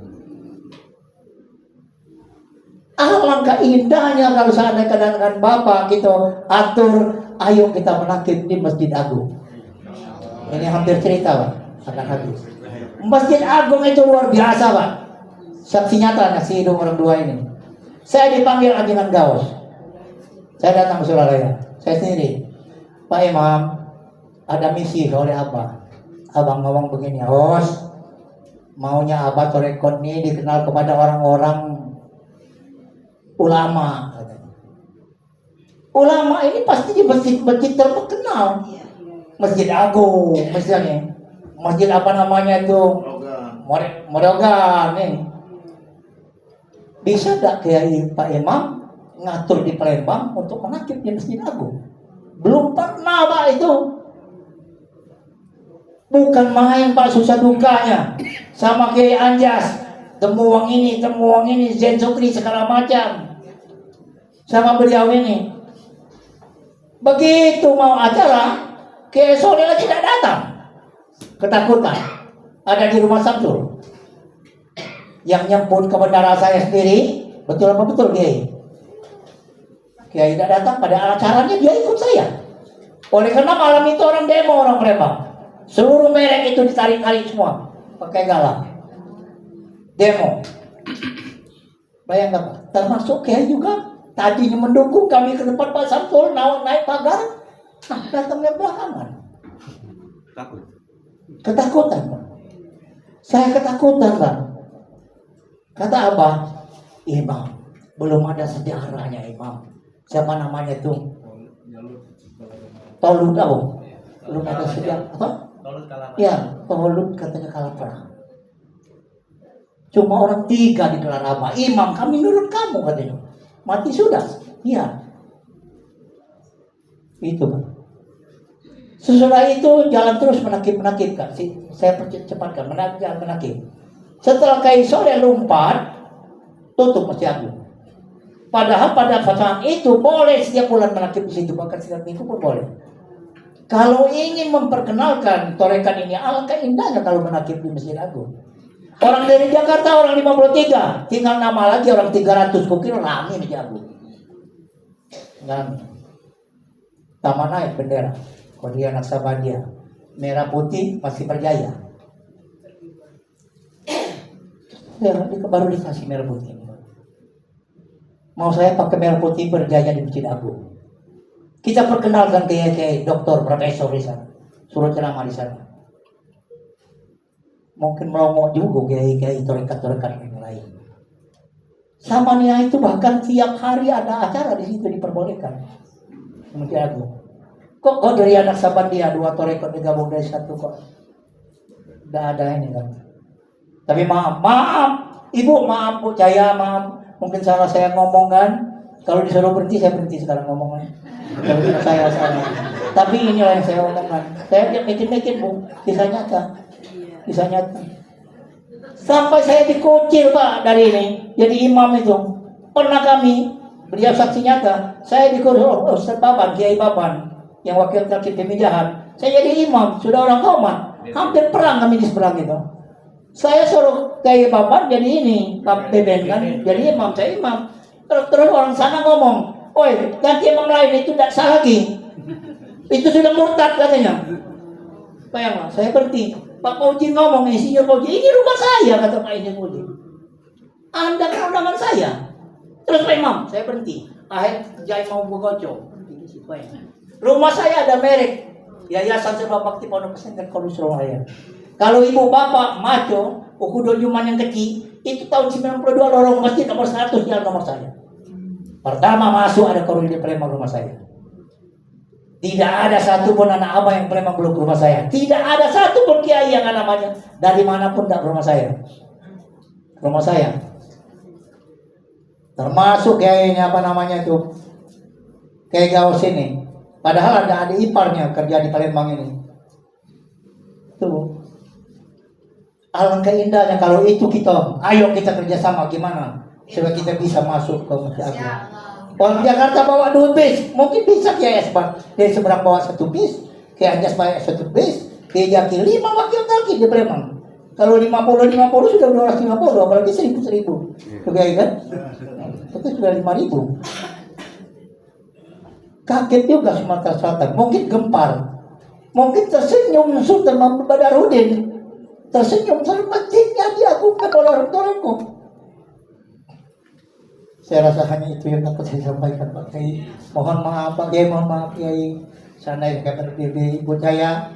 Alangkah indahnya kalau seandainya dengan Bapak kita atur, ayo kita menakib di Masjid Agung. Ini hampir cerita Pak, akan habis. Masjid Agung itu luar biasa Pak. Saksi nyata nasi hidung orang dua ini. Saya dipanggil Ajengan Gaus. Saya datang ke Suralaya. Saya sendiri. Pak Imam, ada misi oleh Abah. Abang ngomong begini, Hos, maunya Abah Torekot ini dikenal kepada orang-orang ulama. Ulama ini pasti di masjid-masjid terkenal. Masjid Agung misalnya. Masjid apa namanya itu? Moreogan nih. Bisa tak Kiai Pak Imam ngatur di Palembang untuk menakib di Masjid Agung? Belum pernah Pak itu. Bukan main Pak susah dukanya. Sama Kiai Anjas, temu uang ini, Zen Sukri segala macam. Sama beliau ini. Begitu mau acara, Kiai Soleh tidak datang. Ketakutan. Ada di rumah Samsul. Yang nyemput ke bendara saya sendiri. Betul apa betul Kiai? Kiai tidak datang pada acaranya, dia ikut saya. Oleh karena malam itu orang demo, orang Palembang. Seluruh merek itu ditarik-tarik semua. Pakai galang. Demo. Bayangkan Pak, termasuk Kiai juga. Tadinya mendukung kami ke tempat Pak Samsul, naik pagar. Nah, datangnya belakangan. Ketakutan Pak. Saya ketakutan Pak. Kata Abah, Imam, belum ada sejarahnya Imam. Siapa namanya itu? Tolut tahu? Belum ada sejarah apa? Ya, Tolut katanya kalah perang. Cuma orang 3 digelar apa? Imam, kami nurut kamu katanya. Mati sudah. Iya. Itu Pak. Sesudah itu jalan terus menakib kan. Saya percepatkan menakib. Setelah Kiai sore lompat, tutup Masjid Agung. Padahal pada saat itu boleh setiap bulan menakib di situ, bahkan setiap minggu pun boleh. Kalau ingin memperkenalkan torekan ini, alangkah indahnya kalau menakib di Masjid Agung. Orang dari Jakarta orang 53, tinggal nama lagi orang 300, kukira rame Masjid Agung. Rame. Taman naik bendera, Kodia Naksabandia, merah putih masih berjaya. Ya, baru dikasih merah putih. Mau saya pakai merah putih berjaya di Masjid Agung. Kita perkenalkan ke doktor, profesor di sana, suruh ceramah di sana. Mungkin melongo juga kiai torekat yang lain. Sama nia itu bahkan tiap hari ada acara di situ diperbolehkan. Masjid Agung. Kok dari anak Sabandia 2 torekat digabung dari 1 kok? Tidak ada ini kan. Tapi maaf, Ibu, maaf Bu Cahaya, maaf. Mungkin salah saya ngomong kan. Kalau disuruh berhenti, saya berhenti sekarang ngomongnya. Kalau saya salah. Tapi inilah yang saya omongkan. Saya mikir-mikir Bu, kisah nyata. Kisah nyata. Sampai saya dikucil Pak dari ini. Jadi imam itu. Pernah kami, beliau saksi nyata. Saya dikucil Ustaz Baban, Kiai Baban, yang wakil terkait pemijahan. Saya jadi imam, sudah orang komat. Hampir perang kami di seberang itu. Saya suruh Kiai Baban jadi ini, Pak Beben kan, jadi imam, saya imam. Terus orang sana ngomong, "Oi, ganti imam lain itu tidak sah lagi. Itu sudah murtad katanya." Bayanglah, saya berhenti. Pak Pauji ngomong, Insinyur Pauji, "Ini rumah saya," kata Pak Insinyur Pauji. "Anda kan undangan saya." Terus Pak Imam, saya berhenti. Akhir Jai mau begoco. Rumah saya ada merek Yayasan Serba Bakti Pondok Pesantren Kudus Surabaya. Kalau ibu bapak maco, ukudul Juman yang kecil, itu tahun 92 lorong masjid nomor 100 jalan nomor saya. Pertama masuk ada korul di Palembang rumah saya. Tidak ada satupun anak abah yang Palembang belum ke rumah saya. Tidak ada satupun kiai yang namanya dari manapun tidak ke rumah saya. Rumah saya. Termasuk kiainya apa namanya itu? Kiai Gaus ini. Padahal ada adik iparnya kerja di Palembang ini. Tuh. Alangkah indahnya kalau itu ayo kita kerjasama gimana supaya kita bisa masuk ke Masjid Agung. Orang Jakarta bawa 2 bis, mungkin bisa Kiai Esbar dari seberang bawa 1 bis, Kiai Anjas bawa 1 bis, Kiai Jaki 5 wakil kaki di Palembang. Kalau 50 sudah 250, apalagi 1000. Juga kan? Itu sudah 5.000. Kaget juga Sumatera Selatan, mungkin gempar, mungkin tersenyum Sultan Mahmud Badarudin. Tersenyum sampai masjidnya diagungkan oleh orang tuaku. Saya rasa hanya itu yang dapat saya sampaikan Pak Kiai. Mohon maaf Pak Kiai, mohon maaf Kiai. Sana yang KPRB Ibu Cahaya.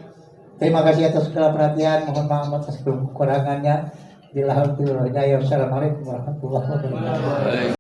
Terima kasih atas segala perhatian. Mohon maaf atas kekurangannya. Assalamualaikum warahmatullahi wabarakatuh.